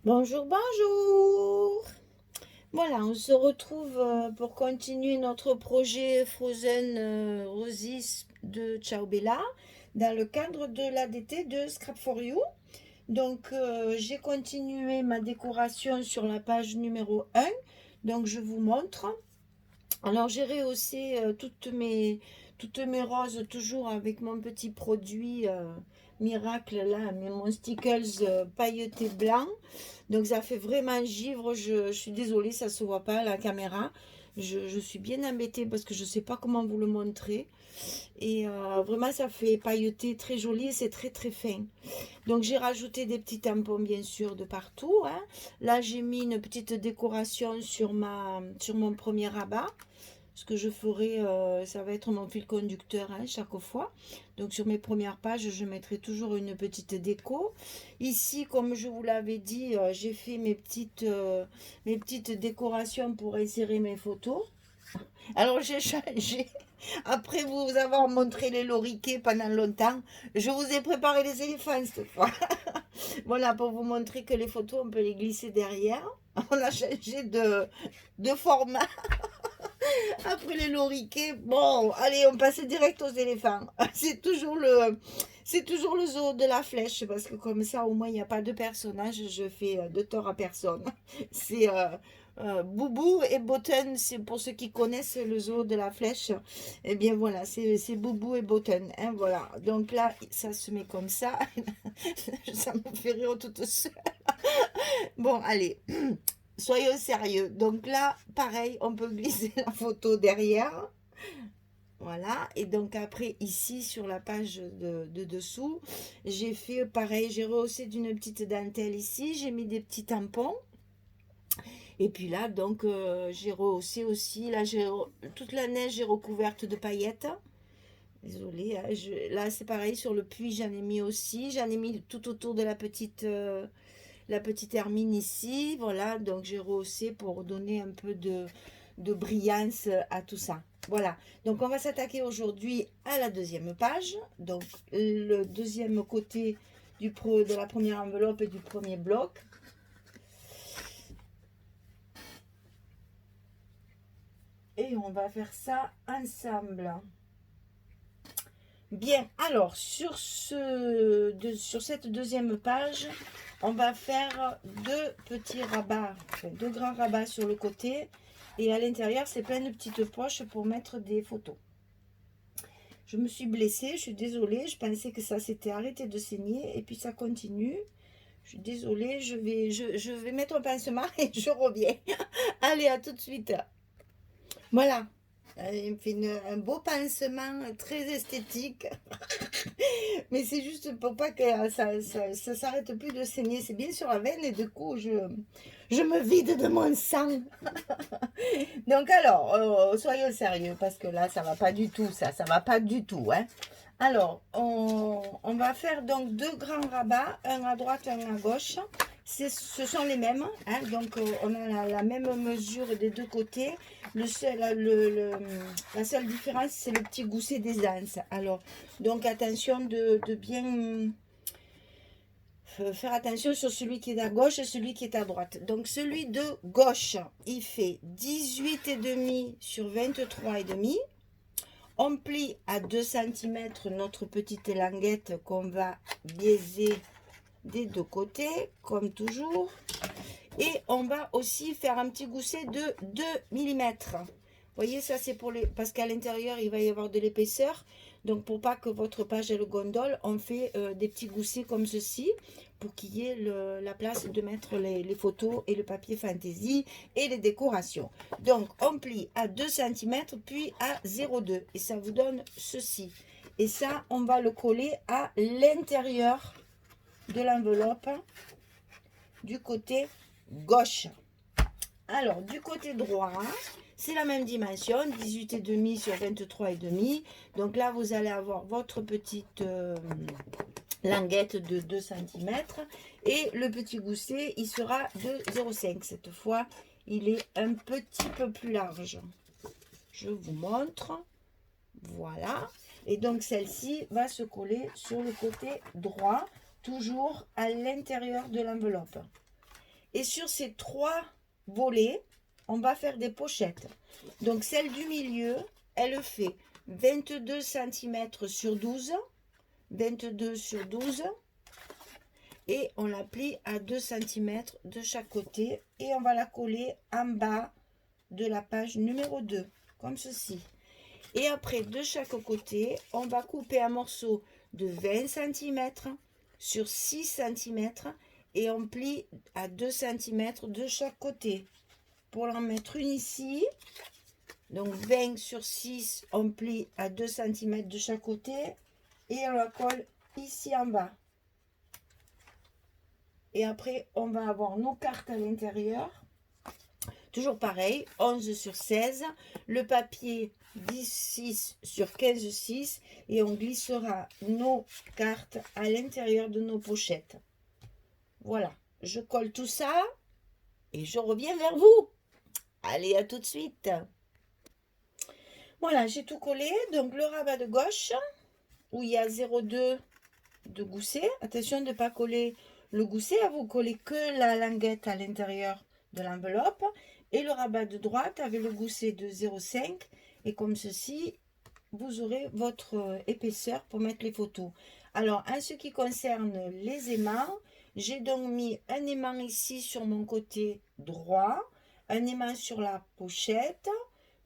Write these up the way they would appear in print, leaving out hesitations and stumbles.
Bonjour, bonjour. Voilà, on se retrouve pour continuer notre projet Frozen Roses de Ciao Bella dans le cadre de l'ADT de Scrap for You. Donc, j'ai continué ma décoration sur la page numéro 1. Donc, je vous montre. Alors, j'ai rehaussé toutes mes roses toujours avec mon petit produit miracle là, mon stickers pailleté blanc. Donc ça fait vraiment givre. Je suis désolée, ça se voit pas à la caméra. Je suis bien embêtée parce que je sais pas comment vous le montrer. Et vraiment, ça fait pailleté très joli et c'est très très fin. Donc j'ai rajouté des petits tampons bien sûr de partout, hein. Là, j'ai mis une petite décoration sur mon premier rabat. Ce que je ferai, ça va être mon fil conducteur hein, chaque fois. Donc sur mes premières pages, je mettrai toujours une petite déco. Ici, comme je vous l'avais dit, j'ai fait mes petites décorations pour insérer mes photos. Alors j'ai changé. Après vous avoir montré les loriquets pendant longtemps, je vous ai préparé les éléphants cette fois. Voilà, pour vous montrer que les photos, on peut les glisser derrière. On a changé de format. Après les loriquets, bon, allez, on passe direct aux éléphants. C'est toujours le zoo de la flèche parce que comme ça, au moins, il n'y a pas de personnage. Je fais de tort à personne. C'est Boubou et Botten. C'est pour ceux qui connaissent le zoo de la flèche. Eh bien voilà, c'est Boubou et Botten. Hein, voilà. Donc là, ça se met comme ça. Ça me fait rire toute seule. Bon, allez. Soyons sérieux. Donc là, pareil, on peut glisser la photo derrière. Voilà. Et donc après, ici, sur la page de dessous, j'ai fait pareil. J'ai rehaussé d'une petite dentelle ici. J'ai mis des petits tampons. Et puis là, donc, j'ai rehaussé aussi. Là, toute la neige est recouverte de paillettes. Désolée. Hein, là, c'est pareil. Sur le puits, j'en ai mis aussi. J'en ai mis tout autour de la petite hermine ici. Voilà, donc j'ai rehaussé pour donner un peu de brillance à tout ça. Voilà, donc on va s'attaquer aujourd'hui à la deuxième page. Donc le deuxième côté de la première enveloppe et du premier bloc. Et on va faire ça ensemble. Bien, alors sur cette deuxième page, on va faire deux petits rabats, enfin, deux grands rabats sur le côté. Et à l'intérieur, c'est plein de petites poches pour mettre des photos. Je me suis blessée, je suis désolée. Je pensais que ça s'était arrêté de saigner. Et puis ça continue. Je suis désolée, je vais mettre un pansement et je reviens. Allez, à tout de suite. Voilà. Il me fait un beau pansement très esthétique. Mais c'est juste pour pas que ça s'arrête plus de saigner. C'est bien sur la veine et du coup, je me vide de mon sang. Donc alors, soyons sérieux parce que là, ça va pas du tout, ça va pas du tout. Hein. Alors, on va faire donc deux grands rabats, un à droite, un à gauche. Ce sont les mêmes, hein, donc on a la même mesure des deux côtés. La seule différence, c'est le petit gousset des anses. Alors, donc attention de bien faire attention sur celui qui est à gauche et celui qui est à droite. Donc celui de gauche, il fait 18,5 sur 23,5. On plie à 2 cm notre petite languette qu'on va biaiser des deux côtés, comme toujours. Et on va aussi faire un petit gousset de 2 mm. Vous voyez, ça c'est pour les... Parce qu'à l'intérieur, il va y avoir de l'épaisseur. Donc pour pas que votre page elle gondole, on fait des petits goussets comme ceci pour qu'il y ait la place de mettre les photos et le papier fantaisie et les décorations. Donc on plie à 2 cm puis à 0,2 et ça vous donne ceci. Et ça, on va le coller à l'intérieur de l'enveloppe du côté gauche. Alors, du côté droit, c'est la même dimension, 18,5 sur 23,5. Donc là, vous allez avoir votre petite languette de 2 cm. Et le petit gousset, il sera de 0,5. Cette fois, il est un petit peu plus large. Je vous montre. Voilà. Et donc, celle-ci va se coller sur le côté droit, toujours à l'intérieur de l'enveloppe. Et sur ces 3 volets, on va faire des pochettes. Donc celle du milieu, elle fait 22 cm sur 12, 22 sur 12, et on la plie à 2 cm de chaque côté, et on va la coller en bas de la page numéro 2, comme ceci. Et après, de chaque côté, on va couper un morceau de 20 cm sur 6 cm, et on plie à 2 cm de chaque côté. Pour en mettre une ici, donc 20 sur 6, on plie à 2 cm de chaque côté, et on la colle ici en bas. Et après, on va avoir nos cartes à l'intérieur. Toujours pareil, 11 sur 16. Le papier 16 sur 15, 6. Et on glissera nos cartes à l'intérieur de nos pochettes. Voilà, je colle tout ça et je reviens vers vous. Allez, à tout de suite. Voilà, j'ai tout collé. Donc, le rabat de gauche, où il y a 0,2 de gousset. Attention de ne pas coller le gousset, vous collez que la languette à l'intérieur de l'enveloppe, et le rabat de droite avec le gousset de 0,5, et comme ceci vous aurez votre épaisseur pour mettre les photos. Alors en ce qui concerne les aimants, j'ai donc mis un aimant ici sur mon côté droit, un aimant sur la pochette,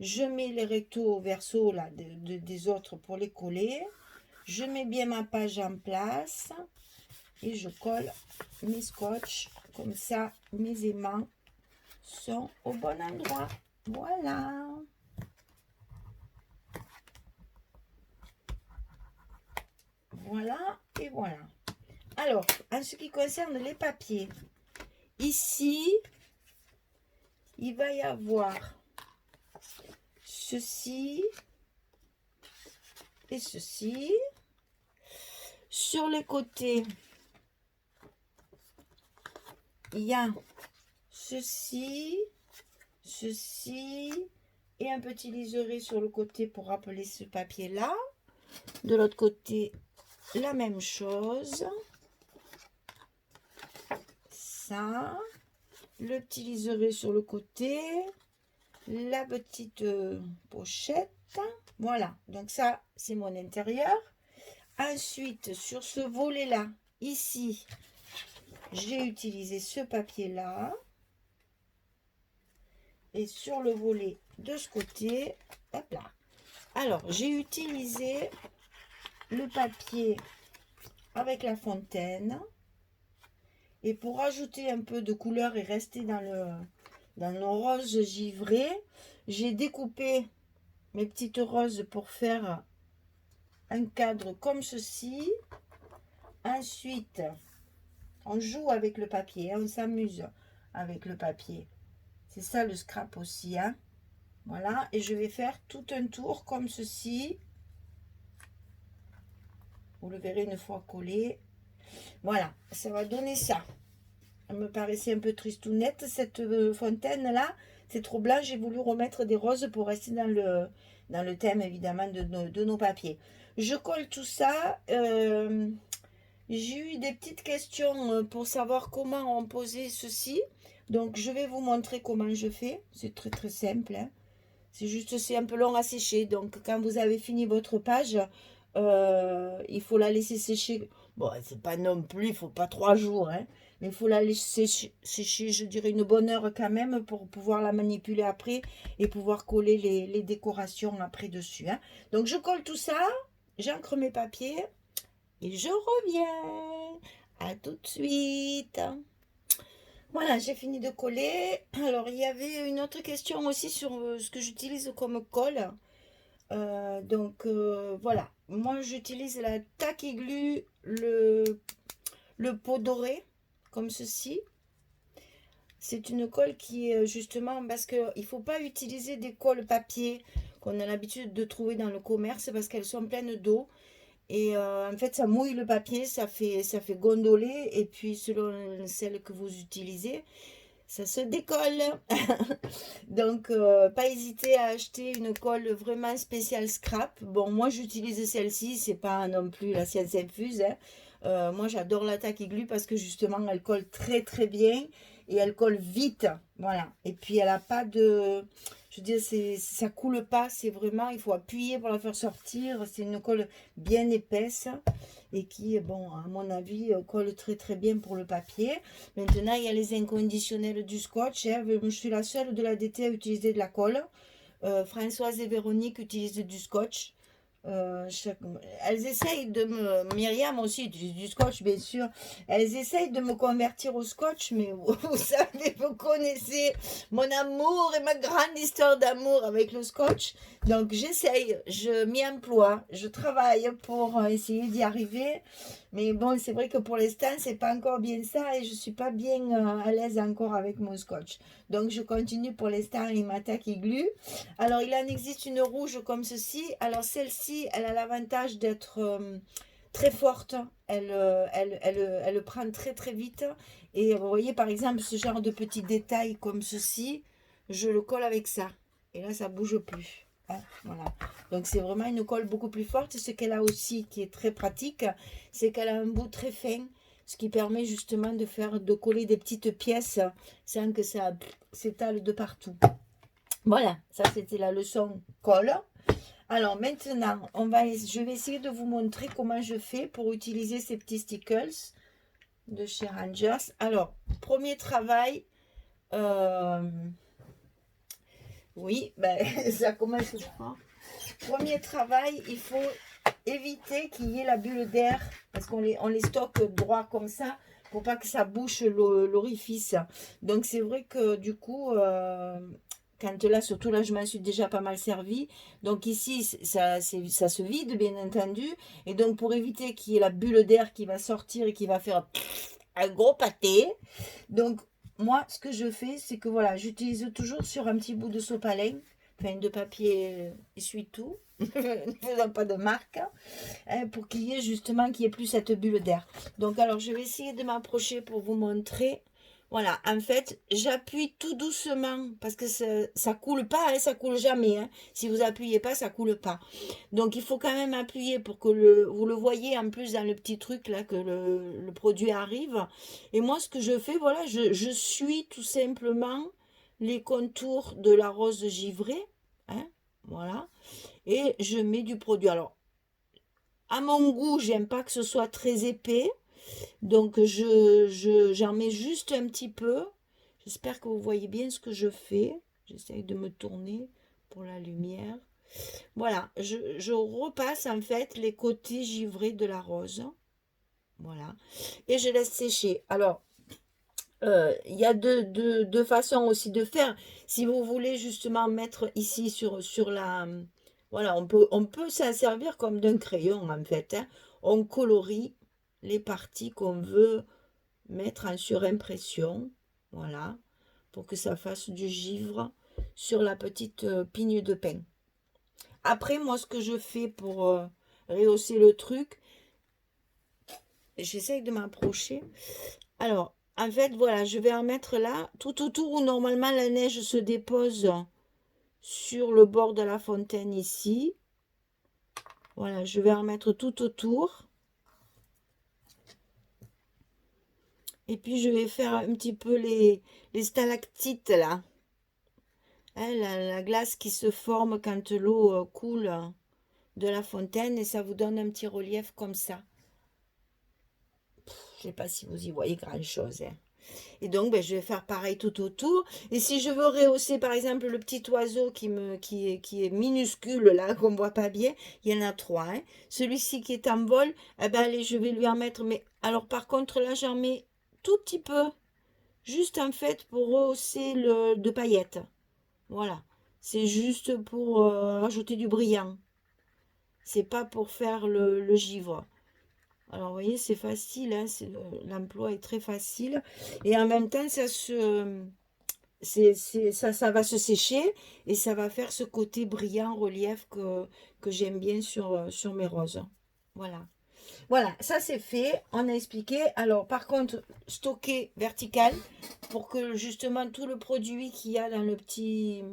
je mets les rectos au verso là, des autres pour les coller, je mets bien ma page en place et je colle mes scotch, comme ça mes aimants sont au bon endroit. Voilà. Voilà et voilà. Alors, en ce qui concerne les papiers, ici, il va y avoir ceci et ceci. Sur les côtés, il y a ceci, ceci et un petit liseré sur le côté pour rappeler ce papier là. De l'autre côté, la même chose. Ça, le petit liseré sur le côté, la petite pochette. Voilà, donc ça c'est mon intérieur. Ensuite, sur ce volet là, ici, j'ai utilisé ce papier là, et sur le volet de ce côté, hop là. Alors j'ai utilisé le papier avec la fontaine, et pour ajouter un peu de couleur et rester dans le rose givré, j'ai découpé mes petites roses pour faire un cadre comme ceci. Ensuite, on joue avec le papier, on s'amuse avec le papier. C'est ça le scrap aussi, hein. Voilà, et je vais faire tout un tour comme ceci. Vous le verrez une fois collé. Voilà, ça va donner ça. Elle me paraissait un peu tristounette, cette fontaine-là. C'est trop blanc, j'ai voulu remettre des roses pour rester dans le thème, évidemment, de nos papiers. Je colle tout ça. J'ai eu des petites questions pour savoir comment on posait ceci. Donc, je vais vous montrer comment je fais. C'est très, très simple, hein. C'est juste, c'est un peu long à sécher. Donc, quand vous avez fini votre page, il faut la laisser sécher. Bon, c'est pas non plus, il faut pas 3 jours, hein. Mais il faut la laisser sécher, je dirais, une bonne heure quand même pour pouvoir la manipuler après et pouvoir coller les décorations après dessus, hein. Donc, je colle tout ça, j'encre mes papiers et je reviens. À tout de suite. Voilà, j'ai fini de coller. Alors, il y avait une autre question aussi sur ce que j'utilise comme colle. Voilà, moi j'utilise la Tacky Glue, le pot doré, comme ceci. C'est une colle qui est justement, parce qu'il ne faut pas utiliser des colles papier qu'on a l'habitude de trouver dans le commerce parce qu'elles sont pleines d'eau. Et en fait, ça mouille le papier, ça fait gondoler. Et puis, selon celle que vous utilisez, ça se décolle. Donc, pas hésiter à acheter une colle vraiment spéciale scrap. Bon, moi, j'utilise celle-ci. C'est pas non plus la science infuse, hein. Moi, j'adore la Tacky Glue parce que justement, elle colle très, très bien. et elle colle vite. Voilà. Et puis elle a pas de... Je veux dire, ça coule pas. C'est vraiment... Il faut appuyer pour la faire sortir. C'est une colle bien épaisse et qui, bon, à mon avis, colle très très bien pour le papier. Maintenant, il y a les inconditionnels du scotch. Hein. Je suis la seule de la DT à utiliser de la colle. Françoise et Véronique utilisent du scotch. Elles essayent de me... Myriam aussi utilise du scotch, bien sûr. Elles essayent de me convertir au scotch, mais vous savez, vous connaissez mon amour et ma grande histoire d'amour avec le scotch. Donc j'essaye, je m'y emploie, je travaille pour essayer d'y arriver. Mais bon, c'est vrai que pour l'instant, c'est pas encore bien ça et je suis pas bien à l'aise encore avec mon scotch. Donc je continue pour l'instant Imata qui glue. Alors il en existe une rouge comme ceci. Alors celle-ci, elle a l'avantage d'être très forte. Elle prend très très vite. Et vous voyez par exemple ce genre de petits détails comme ceci, je le colle avec ça. Et là ça bouge plus. Hein, voilà. Donc c'est vraiment une colle beaucoup plus forte. Ce qu'elle a aussi qui est très pratique, c'est qu'elle a un bout très fin. Ce qui permet justement de coller des petites pièces sans que ça s'étale de partout. Voilà, ça c'était la leçon colle. Alors maintenant, je vais essayer de vous montrer comment je fais pour utiliser ces petits stickers de chez Rangers. Alors, premier travail, oui, ben, ça commence fort. Premier travail, il faut éviter qu'il y ait la bulle d'air parce qu'on les stocke droit comme ça pour pas que ça bouche l'orifice. Donc c'est vrai que du coup, quand là, surtout là, je m'en suis déjà pas mal servi. Donc ici, ça se vide, bien entendu. Et donc pour éviter qu'il y ait la bulle d'air qui va sortir et qui va faire un gros pâté. Donc moi, ce que je fais, c'est que voilà, j'utilise toujours sur un petit bout de sopalin, enfin de papier essuie-tout, ne faisant pas de marque, hein, pour qu'il y ait justement plus cette bulle d'air. Donc alors, je vais essayer de m'approcher pour vous montrer. Voilà, en fait, j'appuie tout doucement parce que ça coule pas, hein, ça coule jamais. Hein. Si vous appuyez pas, ça coule pas. Donc, il faut quand même appuyer pour que vous le voyez en plus dans le petit truc là, que le produit arrive. Et moi, ce que je fais, voilà, je suis tout simplement les contours de la rose givrée. Hein, voilà. Et je mets du produit. Alors, à mon goût, j'aime pas que ce soit très épais. Donc, j'en mets juste un petit peu. J'espère que vous voyez bien ce que je fais. J'essaye de me tourner pour la lumière. Voilà, je repasse en fait les côtés givrés de la rose. Voilà. Et je laisse sécher. Alors, il y a deux façons aussi de faire. Si vous voulez justement mettre ici sur la... Voilà, on peut s'en servir comme d'un crayon en fait. Hein. On colorie les parties qu'on veut mettre en surimpression. Voilà, pour que ça fasse du givre sur la petite pigne de pain. Après, moi, ce que je fais pour rehausser le truc, j'essaye de m'approcher. Alors, en fait, voilà, je vais en mettre là, tout autour où normalement la neige se dépose sur le bord de la fontaine ici. Voilà, je vais en mettre tout autour. Et puis, je vais faire un petit peu les stalactites là. Hein, la glace qui se forme quand l'eau coule de la fontaine et ça vous donne un petit relief comme ça. Je ne sais pas si vous y voyez grand chose. Hein. Et donc, ben, je vais faire pareil tout autour. Et si je veux rehausser, par exemple, le petit oiseau qui est minuscule, là, qu'on ne voit pas bien, il y en a trois. Hein. Celui-ci qui est en vol, eh ben, allez, je vais lui en mettre. Mais alors, par contre, là, j'en mets tout petit peu. Juste, en fait, pour rehausser de paillettes. Voilà. C'est juste pour rajouter du brillant. C'est pas pour faire le givre. Alors, vous voyez, c'est facile, hein, l'emploi est très facile. Et en même temps, ça va se sécher et ça va faire ce côté brillant, relief que j'aime bien sur mes roses. Voilà. Voilà, ça c'est fait, on a expliqué. Alors, par contre, stocker vertical pour que justement tout le produit qu'il y a dans le petit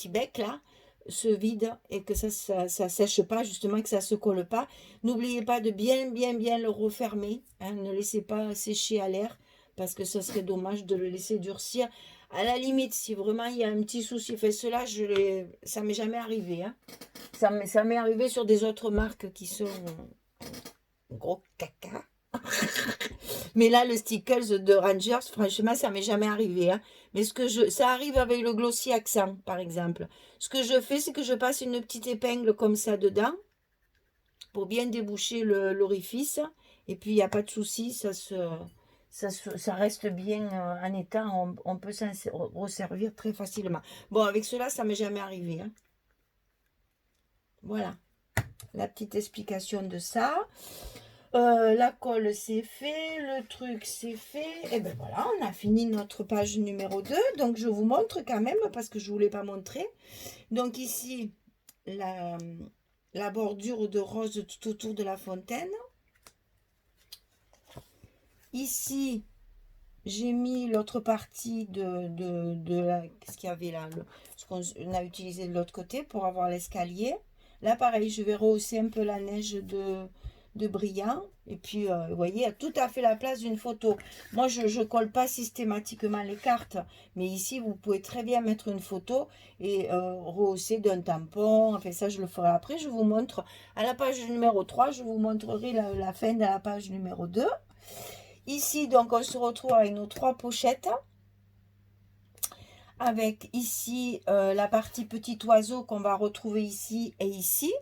bec là, se vide et que ça sèche pas, justement, que ça se colle pas. N'oubliez pas de bien le refermer, hein, ne laissez pas sécher à l'air parce que ça serait dommage de le laisser durcir. À la limite, si vraiment il y a un petit souci, fait cela, ça m'est jamais arrivé, hein. Ça m'est arrivé sur des autres marques qui sont gros caca. Mais là, le Stickles de Rangers, franchement, ça m'est jamais arrivé, hein. Mais ça arrive avec le Glossy Accent, par exemple. Ce que je fais, c'est que je passe une petite épingle comme ça dedans pour bien déboucher l'orifice. Et puis, il n'y a pas de souci, ça reste bien en état. On peut s'en resservir très facilement. Bon, avec cela, ça m'est jamais arrivé, hein. Voilà, la petite explication de ça. La colle c'est fait, le truc c'est fait, et ben voilà, on a fini notre page numéro 2. Donc je vous montre quand même parce que je ne voulais pas montrer. Donc ici la bordure de rose tout autour de la fontaine. Ici j'ai mis l'autre partie qu'est-ce qu'il y avait là, ce qu'on a utilisé de l'autre côté pour avoir l'escalier. Là pareil, je vais rehausser un peu la neige de brillant. Et puis, vous voyez, il y a tout à fait la place d'une photo. Moi, je ne colle pas systématiquement les cartes. Mais ici, vous pouvez très bien mettre une photo et rehausser d'un tampon. Enfin, ça, je le ferai après. Je vous montre à la page numéro 3. Je vous montrerai la fin de la page numéro 2. Ici, donc, on se retrouve avec nos 3 pochettes. Avec ici, la partie petit oiseau qu'on va retrouver ici et ici.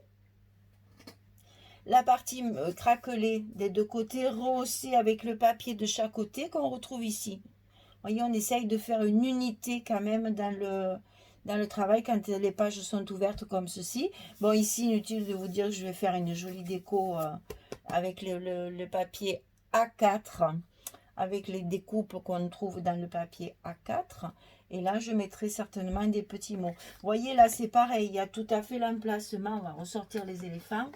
La partie craquelée des deux côtés, rehaussée avec le papier de chaque côté qu'on retrouve ici. Vous voyez, on essaye de faire une unité quand même dans le travail quand les pages sont ouvertes comme ceci. Bon, ici, inutile de vous dire que je vais faire une jolie déco avec le papier A4, avec les découpes qu'on trouve dans le papier A4. Et là, je mettrai certainement des petits mots. Vous voyez, là, c'est pareil. Il y a tout à fait l'emplacement. On va ressortir les éléphants.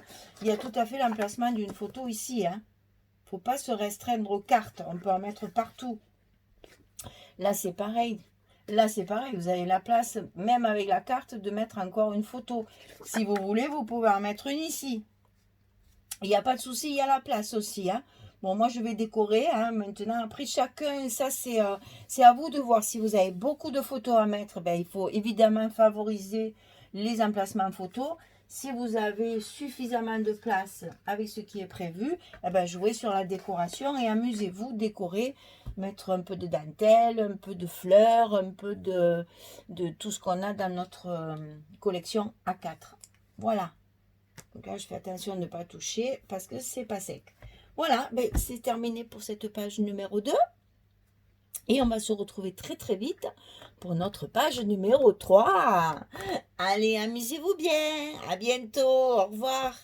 Il y a tout à fait l'emplacement d'une photo ici, hein. Il ne faut pas se restreindre aux cartes. On peut en mettre partout. Là, c'est pareil. Là, c'est pareil. Vous avez la place, même avec la carte, de mettre encore une photo. Si vous voulez, vous pouvez en mettre une ici. Il n'y a pas de souci. Il y a la place aussi, hein. Bon, moi, je vais décorer, hein, maintenant. Après, chacun, ça, c'est à vous de voir. Si vous avez beaucoup de photos à mettre, ben, il faut évidemment favoriser les emplacements photos. Si vous avez suffisamment de place avec ce qui est prévu, eh ben, jouez sur la décoration et amusez-vous, décorer, mettre un peu de dentelle, un peu de fleurs, un peu de tout ce qu'on a dans notre collection A4. Voilà. Donc là, je fais attention de ne pas toucher parce que c'est pas sec. Voilà, ben, c'est terminé pour cette page numéro 2. Et on va se retrouver très très vite pour notre page numéro 3. Allez, amusez-vous bien. À bientôt. Au revoir.